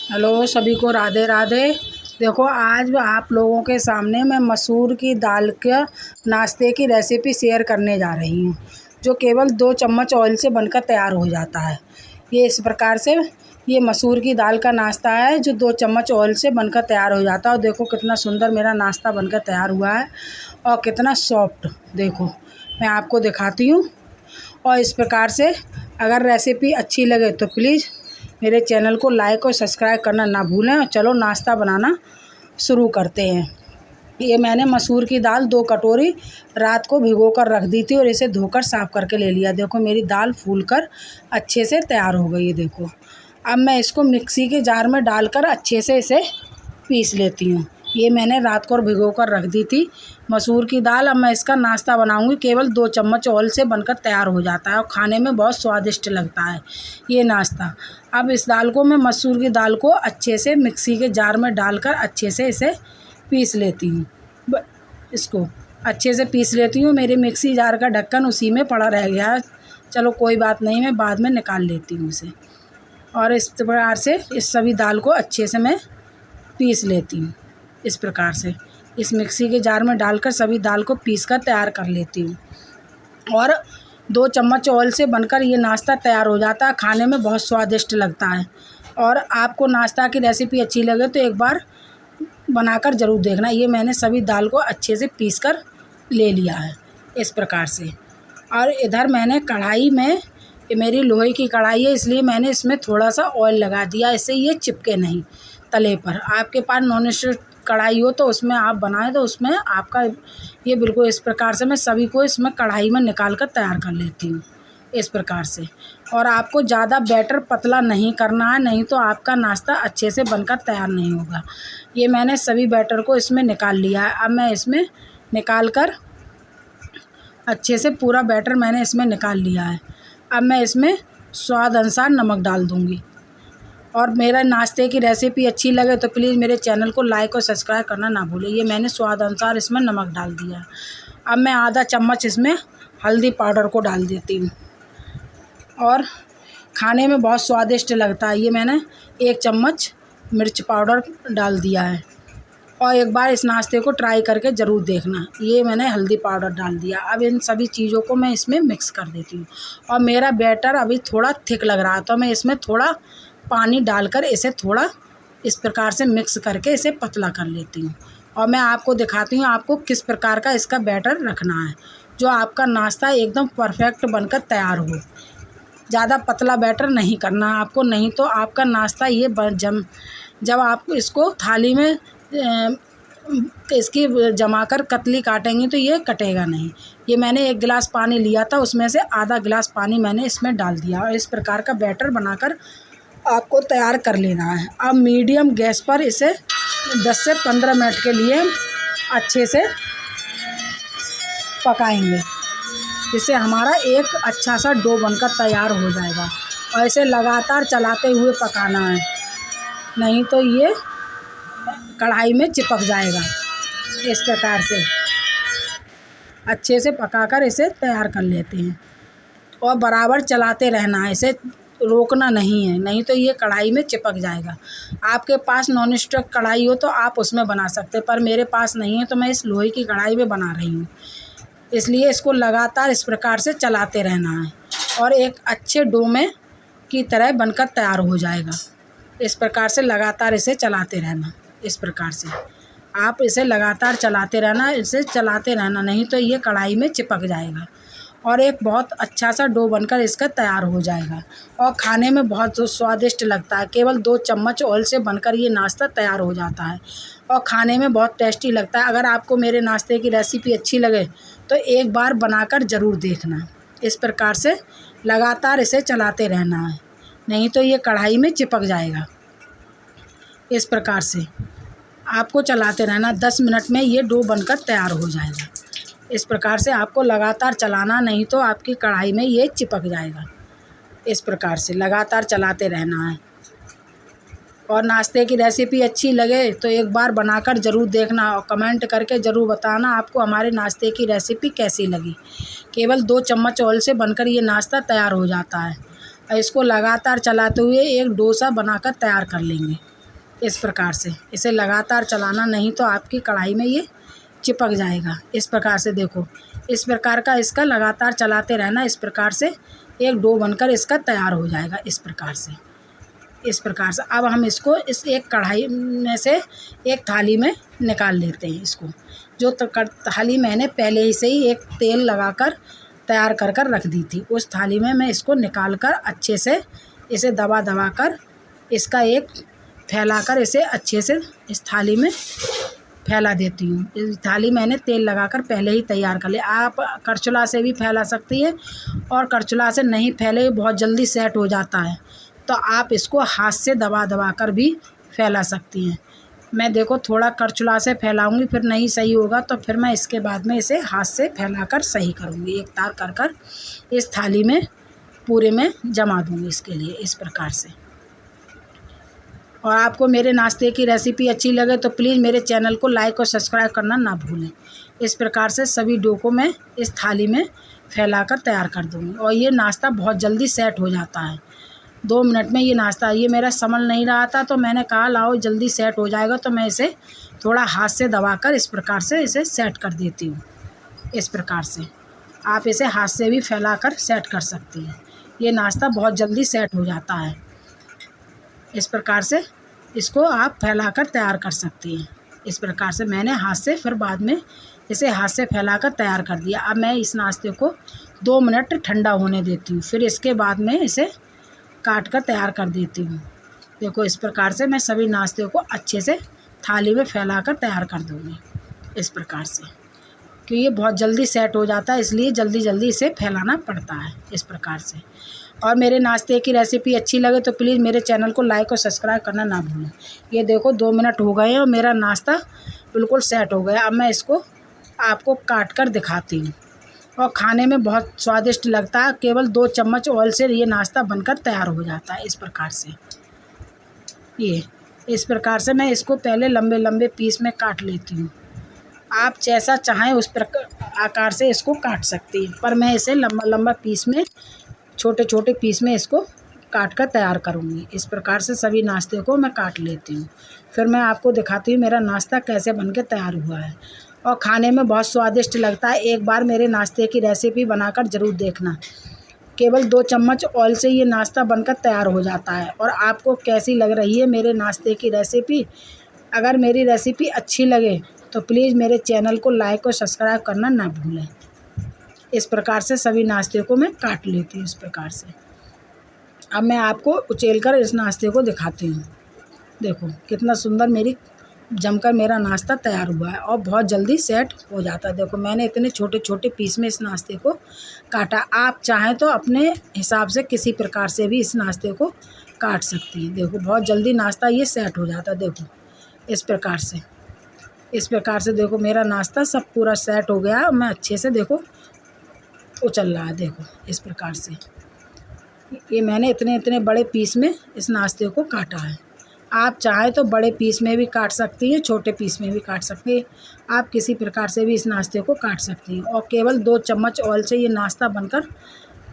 Hello सभी को राधे राधे। देखो आज आप लोगों के सामने मैं मसूर की दाल का नाश्ते की रेसिपी शेयर करने जा रही हूँ, जो केवल 2 चम्मच ऑयल से बनकर तैयार हो जाता है। ये इस प्रकार से ये मसूर की दाल का नाश्ता है जो 2 चम्मच ऑयल से बनकर तैयार हो जाता है। और देखो कितना सुंदर मेरा नाश्ता बनकर तैयार हुआ है और कितना सॉफ्ट। देखो मैं आपको दिखाती हूँ। और इस प्रकार से अगर रेसिपी अच्छी लगे तो प्लीज़ मेरे चैनल को लाइक और सब्सक्राइब करना ना भूलें। और चलो नाश्ता बनाना शुरू करते हैं। ये मैंने मसूर की दाल 2 कटोरी रात को भिगो कर रख दी थी और इसे धोकर साफ़ करके ले लिया। देखो मेरी दाल फूलकर अच्छे से तैयार हो गई है। देखो अब मैं इसको मिक्सी के जार में डालकर अच्छे से इसे पीस लेती हूँ। ये मैंने रात को भिगो कर रख दी थी मसूर की दाल। अब मैं इसका नाश्ता बनाऊंगी। केवल 2 चम्मच ऑयल से बनकर तैयार हो जाता है और खाने में बहुत स्वादिष्ट लगता है ये नाश्ता। अब इस दाल को मैं मसूर की दाल को अच्छे से मिक्सी के जार में डालकर अच्छे से इसे पीस लेती हूँ। इसको अच्छे से पीस लेती हूँ। मेरे मिक्सी जार का ढक्कन उसी में पड़ा रह गया है। चलो कोई बात नहीं, मैं बाद में निकाल लेती हूँ इसे। और इस प्रकार से इस सभी दाल को अच्छे से मैं पीस लेती हूँ। इस प्रकार से इस मिक्सी के जार में डालकर सभी दाल को पीस कर तैयार कर लेती हूँ। और 2 चम्मच ऑयल से बनकर ये नाश्ता तैयार हो जाता है। खाने में बहुत स्वादिष्ट लगता है। और आपको नाश्ता की रेसिपी अच्छी लगे तो एक बार बनाकर ज़रूर देखना। ये मैंने सभी दाल को अच्छे से पीस कर ले लिया है इस प्रकार से। और इधर मैंने कढ़ाई में, ये मेरी लोहे की कढ़ाई है इसलिए मैंने इसमें थोड़ा सा ऑयल लगा दिया, इससे ये चिपके नहीं तले पर। आपके पास नॉन स्टिक कढ़ाई हो तो उसमें आप बनाएं तो उसमें आपका ये बिल्कुल इस प्रकार से मैं सभी को इसमें कढ़ाई में निकाल कर तैयार कर लेती हूँ इस प्रकार से। और आपको ज़्यादा बैटर पतला नहीं करना है, नहीं तो आपका नाश्ता अच्छे से बनकर तैयार नहीं होगा। ये मैंने सभी बैटर को इसमें निकाल लिया है। अब मैं इसमें निकाल कर अच्छे से पूरा बैटर मैंने इसमें निकाल लिया है। अब मैं इसमें स्वाद अनुसार नमक डाल दूँगी। और मेरा नाश्ते की रेसिपी अच्छी लगे तो प्लीज़ मेरे चैनल को लाइक और सब्सक्राइब करना ना भूलें। ये मैंने स्वाद अनुसार इसमें नमक डाल दिया है। अब मैं आधा चम्मच इसमें हल्दी पाउडर को डाल देती हूँ और खाने में बहुत स्वादिष्ट लगता है। ये मैंने 1 चम्मच मिर्च पाउडर डाल दिया है। और एक बार इस नाश्ते को ट्राई करके ज़रूर देखना। ये मैंने हल्दी पाउडर डाल दिया। अब इन सभी चीज़ों को मैं इसमें मिक्स कर देती हूँ। और मेरा बैटर अभी थोड़ा थिक लग रहा है तो मैं इसमें थोड़ा पानी डालकर इसे थोड़ा इस प्रकार से मिक्स करके इसे पतला कर लेती हूँ। और मैं आपको दिखाती हूँ आपको किस प्रकार का इसका बैटर रखना है, जो आपका नाश्ता एकदम परफेक्ट बनकर तैयार हो। ज़्यादा पतला बैटर नहीं करना है आपको, नहीं तो आपका नाश्ता ये जब आप इसको थाली में इसकी जमाकर कतली काटेंगी तो ये कटेगा नहीं। ये मैंने 1 गिलास पानी लिया था, उसमें से आधा गिलास पानी मैंने इसमें डाल दिया और इस प्रकार का बैटर बनाकर आपको तैयार कर लेना है। अब मीडियम गैस पर इसे 10 से 15 मिनट के लिए अच्छे से पकाएंगे, जिससे हमारा एक अच्छा सा डो बनकर तैयार हो जाएगा। और इसे लगातार चलाते हुए पकाना है, नहीं तो ये कढ़ाई में चिपक जाएगा। इस प्रकार से अच्छे से पकाकर इसे तैयार कर लेते हैं और बराबर चलाते रहना है, इसे रोकना नहीं है, नहीं तो ये कढ़ाई में चिपक जाएगा। आपके पास नॉन स्टिक कढ़ाई हो तो आप उसमें बना सकते, पर मेरे पास नहीं है तो मैं इस लोहे की कढ़ाई में बना रही हूँ। इसलिए इसको लगातार इस प्रकार से चलाते रहना है और एक अच्छे डो में की तरह बनकर तैयार हो जाएगा। इस प्रकार से लगातार इसे चलाते रहना। इस प्रकार से आप इसे लगातार चलाते रहना, इसे चलाते रहना, नहीं तो ये कढ़ाई में चिपक जाएगा और एक बहुत अच्छा सा डो बनकर इसका तैयार हो जाएगा और खाने में बहुत स्वादिष्ट लगता है। केवल 2 चम्मच ऑयल से बनकर ये नाश्ता तैयार हो जाता है और खाने में बहुत टेस्टी लगता है। अगर आपको मेरे नाश्ते की रेसिपी अच्छी लगे तो एक बार बनाकर ज़रूर देखना। इस प्रकार से लगातार इसे चलाते रहना है, नहीं तो ये कढ़ाई में चिपक जाएगा। इस प्रकार से आपको चलाते रहना, 10 मिनट में ये डो बनकर तैयार हो जाएगा। इस प्रकार से आपको लगातार चलाना, नहीं तो आपकी कढ़ाई में ये चिपक जाएगा। इस प्रकार से लगातार चलाते रहना है। और नाश्ते की रेसिपी अच्छी लगे तो एक बार बनाकर ज़रूर देखना और कमेंट करके ज़रूर बताना आपको हमारे नाश्ते की रेसिपी कैसी लगी। केवल 2 चम्मच ऑयल से बनकर ये नाश्ता तैयार हो जाता है और इसको लगातार चलाते हुए एक डोसा बनाकर तैयार कर लेंगे। इस प्रकार से इसे लगातार चलाना, नहीं तो आपकी कढ़ाई में ये चिपक जाएगा। इस प्रकार से देखो, इस प्रकार का इसका लगातार चलाते रहना। इस प्रकार से एक डो बनकर इसका तैयार हो जाएगा। इस प्रकार से अब हम इसको इस एक कढ़ाई में से एक थाली में निकाल लेते हैं। इसको जो थाली मैंने पहले ही से ही एक तेल लगाकर तैयार कर कर रख दी थी, उस थाली में मैं इसको निकाल कर अच्छे से इसे दबा दबा कर इसका एक फैलाकर इसे अच्छे से इस थाली में फैला देती हूँ। इस थाली मैंने तेल लगाकर पहले ही तैयार कर लिया। आप करछुला से भी फैला सकती है, और करछुला से नहीं फैले बहुत जल्दी सेट हो जाता है, तो आप इसको हाथ से दबा दबा कर भी फैला सकती हैं। मैं देखो थोड़ा करछुला से फैलाऊंगी, फिर नहीं सही होगा तो फिर मैं इसके बाद में इसे हाथ से फैलाकर सही करूंगी। एक तार कर कर इस थाली में पूरे में जमा दूंगी इसके लिए, इस प्रकार से। और आपको मेरे नाश्ते की रेसिपी अच्छी लगे तो प्लीज़ मेरे चैनल को लाइक और सब्सक्राइब करना ना भूलें। इस प्रकार से सभी डो को मैं इस थाली में फैलाकर तैयार कर दूँगी, और ये नाश्ता बहुत जल्दी सेट हो जाता है। 2 मिनट में ये नाश्ता, ये मेरा संभल नहीं रहा था तो मैंने कहा लाओ जल्दी सेट हो जाएगा, तो मैं इसे थोड़ा हाथ से दबाकर इस प्रकार से इसे सेट कर देती हूँ। इस प्रकार से आप इसे हाथ से भी फैलाकर सेट कर सकती हैं। ये नाश्ता बहुत जल्दी सेट हो जाता है। इस प्रकार से इसको आप फैलाकर तैयार कर सकती हैं। इस प्रकार से मैंने हाथ से फिर बाद में इसे हाथ से फैलाकर तैयार कर दिया। अब मैं इस नाश्ते को 2 मिनट ठंडा होने देती हूँ, फिर इसके बाद में इसे काट कर तैयार कर देती हूँ। देखो इस प्रकार से मैं सभी नाश्ते को अच्छे से थाली में फैलाकर तैयार कर दूँगी। इस प्रकार से, क्योंकि ये बहुत जल्दी सेट हो जाता है, इसलिए जल्दी जल्दी इसे फैलाना पड़ता है। इस प्रकार से, और मेरे नाश्ते की रेसिपी अच्छी लगे तो प्लीज़ मेरे चैनल को लाइक और सब्सक्राइब करना ना भूलें। ये देखो 2 मिनट हो गए हैं और मेरा नाश्ता बिल्कुल सेट हो गया। अब मैं इसको आपको काट कर दिखाती हूँ, और खाने में बहुत स्वादिष्ट लगता है। केवल 2 चम्मच ऑयल से ये नाश्ता बनकर तैयार हो जाता है। इस प्रकार से इस प्रकार से मैं इसको पहले लंबे लंबे पीस में काट लेती हूँ। आप जैसा चाहें उस प्रकार आकार से इसको काट सकती हैं, पर मैं इसे लंबा लंबा पीस में, छोटे छोटे पीस में इसको काट कर तैयार करूँगी। इस प्रकार से सभी नाश्ते को मैं काट लेती हूँ, फिर मैं आपको दिखाती हूँ मेरा नाश्ता कैसे बनके तैयार हुआ है, और खाने में बहुत स्वादिष्ट लगता है। एक बार मेरे नाश्ते की रेसिपी बनाकर ज़रूर देखना। केवल 2 चम्मच ऑयल से ये नाश्ता बनकर तैयार हो जाता है। और आपको कैसी लग रही है मेरे नाश्ते की रेसिपी? अगर मेरी रेसिपी अच्छी लगे तो प्लीज़ मेरे चैनल को लाइक और सब्सक्राइब करना ना भूलें। इस प्रकार से सभी नाश्ते को मैं काट लेती हूँ। इस प्रकार से अब मैं आपको उचेल कर इस नाश्ते को दिखाती हूँ। देखो कितना सुंदर मेरी जमकर मेरा नाश्ता तैयार हुआ है, और बहुत जल्दी सेट हो जाता है। देखो मैंने इतने छोटे छोटे पीस में इस नाश्ते को काटा। आप चाहें तो अपने हिसाब से किसी प्रकार से भी इस नाश्ते को काट सकती हैं। देखो बहुत जल्दी नाश्ता ये सेट हो जाता है। देखो इस प्रकार से देखो मेरा नाश्ता सब पूरा सेट हो गया। मैं अच्छे से देखो उछल रहा है। देखो इस प्रकार से ये मैंने इतने इतने बड़े पीस में इस नाश्ते को काटा है। आप चाहें तो बड़े पीस में भी काट सकती हैं, छोटे पीस में भी काट सकती हैं। आप किसी प्रकार से भी इस नाश्ते को काट सकती हैं, और केवल 2 चम्मच ऑयल से ये नाश्ता बनकर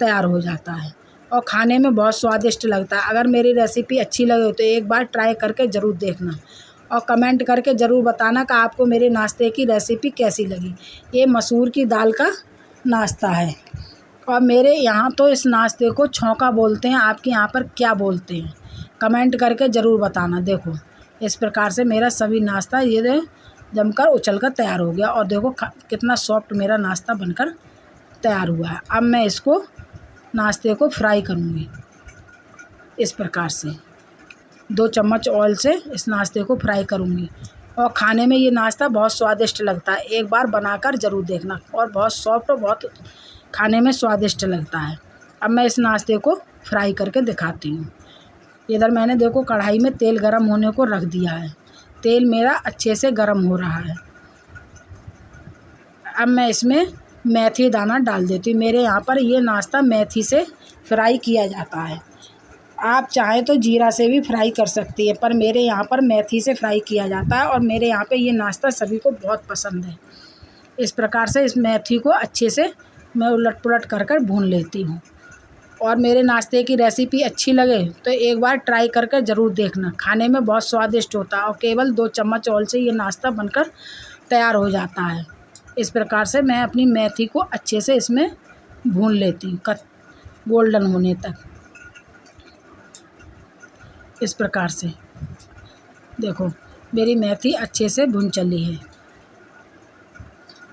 तैयार हो जाता है, और खाने में बहुत स्वादिष्ट लगता है। अगर मेरी रेसिपी अच्छी लगे तो एक बार ट्राई करके ज़रूर देखना, और कमेंट करके ज़रूर बताना कि आपको मेरे नाश्ते की रेसिपी कैसी लगी। ये मसूर की दाल का नाश्ता है, और मेरे यहाँ तो इस नाश्ते को छौंका बोलते हैं। आपके यहाँ पर क्या बोलते हैं कमेंट करके ज़रूर बताना। देखो इस प्रकार से मेरा सभी नाश्ता ये जमकर उछल कर तैयार हो गया, और देखो कितना सॉफ्ट मेरा नाश्ता बनकर तैयार हुआ है। अब मैं इसको नाश्ते को फ्राई करूँगी। इस प्रकार से 2 चम्मच ऑयल से इस नाश्ते को फ्राई करूँगी, और खाने में ये नाश्ता बहुत स्वादिष्ट लगता है। एक बार बनाकर ज़रूर देखना, और बहुत सॉफ्ट और बहुत खाने में स्वादिष्ट लगता है। अब मैं इस नाश्ते को फ्राई करके दिखाती हूँ। इधर मैंने देखो कढ़ाई में तेल गरम होने को रख दिया है। तेल मेरा अच्छे से गरम हो रहा है। अब मैं इसमें मेथी दाना डाल देती हूँ। मेरे यहाँ पर ये नाश्ता मेथी से फ्राई किया जाता है। आप चाहें तो जीरा से भी फ्राई कर सकती है, पर मेरे यहाँ पर मेथी से फ्राई किया जाता है, और मेरे यहाँ पे ये नाश्ता सभी को बहुत पसंद है। इस प्रकार से इस मेथी को अच्छे से मैं उलट पुलट कर कर भून लेती हूँ, और मेरे नाश्ते की रेसिपी अच्छी लगे तो एक बार ट्राई करके ज़रूर देखना। खाने में बहुत स्वादिष्ट होता है और केवल 2 चम्मच ऑयल से ये नाश्ता बनकर तैयार हो जाता है। इस प्रकार से मैं अपनी मेथी को अच्छे से इसमें भून लेती हूँ गोल्डन होने तक। इस प्रकार से देखो मेरी मेथी अच्छे से भुन चली है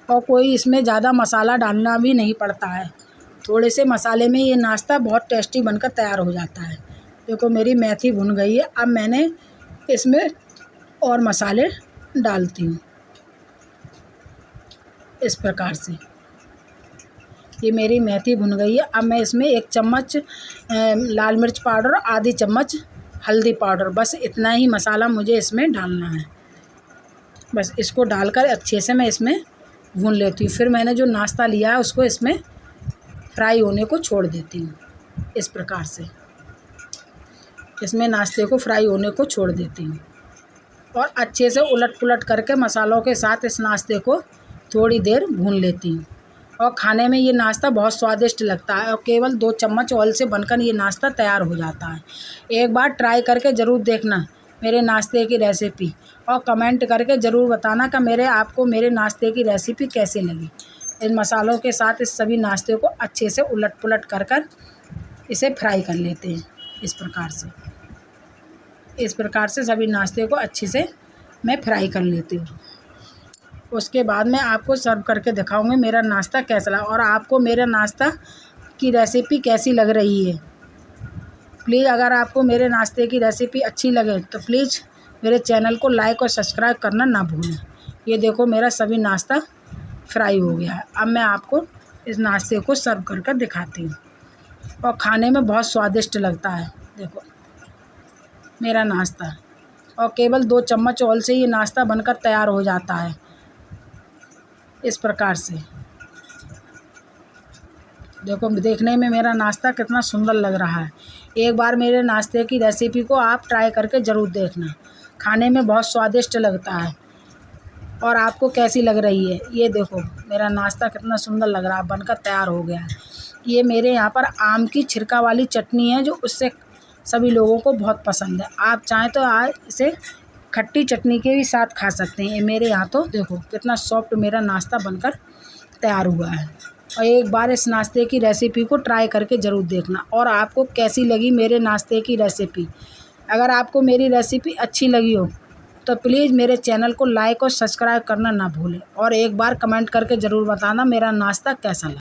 और कोई इसमें ज़्यादा मसाला डालना भी नहीं पड़ता है। थोड़े से मसाले में ये नाश्ता बहुत टेस्टी बनकर तैयार हो जाता है। देखो मेरी मेथी भुन गई है। अब मैंने इसमें और मसाले डालती हूँ। इस प्रकार से ये मेरी मेथी भुन गई है। अब मैं इसमें 1 चम्मच लाल मिर्च पाउडर, आधी चम्मच हल्दी पाउडर, बस इतना ही मसाला मुझे इसमें डालना है। बस इसको डालकर अच्छे से मैं इसमें भून लेती हूँ। फिर मैंने जो नाश्ता लिया है उसको इसमें फ्राई होने को छोड़ देती हूँ। इस प्रकार से इसमें नाश्ते को फ्राई होने को छोड़ देती हूँ और अच्छे से उलट-पुलट करके मसालों के साथ इस नाश्ते को थोड़ी देर भून लेती हूँ। और खाने में ये नाश्ता बहुत स्वादिष्ट लगता है और केवल 2 चम्मच ऑयल से बनकर ये नाश्ता तैयार हो जाता है। एक बार ट्राई करके ज़रूर देखना मेरे नाश्ते की रेसिपी और कमेंट करके ज़रूर बताना कि आपको मेरे नाश्ते की रेसिपी कैसी लगी। इन मसालों के साथ इस सभी नाश्ते को अच्छे से उलट-पुलट कर इसे फ्राई कर लेते हैं। इस प्रकार से सभी नाश्ते को अच्छे से मैं फ्राई कर लेती हूँ। उसके बाद मैं आपको सर्व करके दिखाऊंगी मेरा नाश्ता कैसा लगा और आपको मेरा नाश्ता की रेसिपी कैसी लग रही है। प्लीज़ अगर आपको मेरे नाश्ते की रेसिपी अच्छी लगे तो प्लीज़ मेरे चैनल को लाइक और सब्सक्राइब करना ना भूलें। ये देखो मेरा सभी नाश्ता फ्राई हो गया है। अब मैं आपको इस नाश्ते को सर्व कर दिखाती हूँ और खाने में बहुत स्वादिष्ट लगता है। देखो मेरा नाश्ता और केवल 2 चम्मच ऑयल से ये नाश्ता बनकर तैयार हो जाता है। इस प्रकार से देखो देखने में मेरा नाश्ता कितना सुंदर लग रहा है। एक बार मेरे नाश्ते की रेसिपी को आप ट्राई करके ज़रूर देखना। खाने में बहुत स्वादिष्ट लगता है। और आपको कैसी लग रही है ये देखो मेरा नाश्ता कितना सुंदर लग रहा है, बनकर तैयार हो गया है। ये मेरे यहाँ पर आम की छिलका वाली चटनी है जो उससे सभी लोगों को बहुत पसंद है। आप चाहें तो आज इसे खट्टी चटनी के भी साथ खा सकते हैं। ये मेरे यहाँ तो देखो कितना सॉफ्ट मेरा नाश्ता बनकर तैयार हुआ है। और एक बार इस नाश्ते की रेसिपी को ट्राई करके ज़रूर देखना और आपको कैसी लगी मेरे नाश्ते की रेसिपी। अगर आपको मेरी रेसिपी अच्छी लगी हो तो प्लीज़ मेरे चैनल को लाइक और सब्सक्राइब करना ना भूलें और एक बार कमेंट करके ज़रूर बताना मेरा नाश्ता कैसा लगा।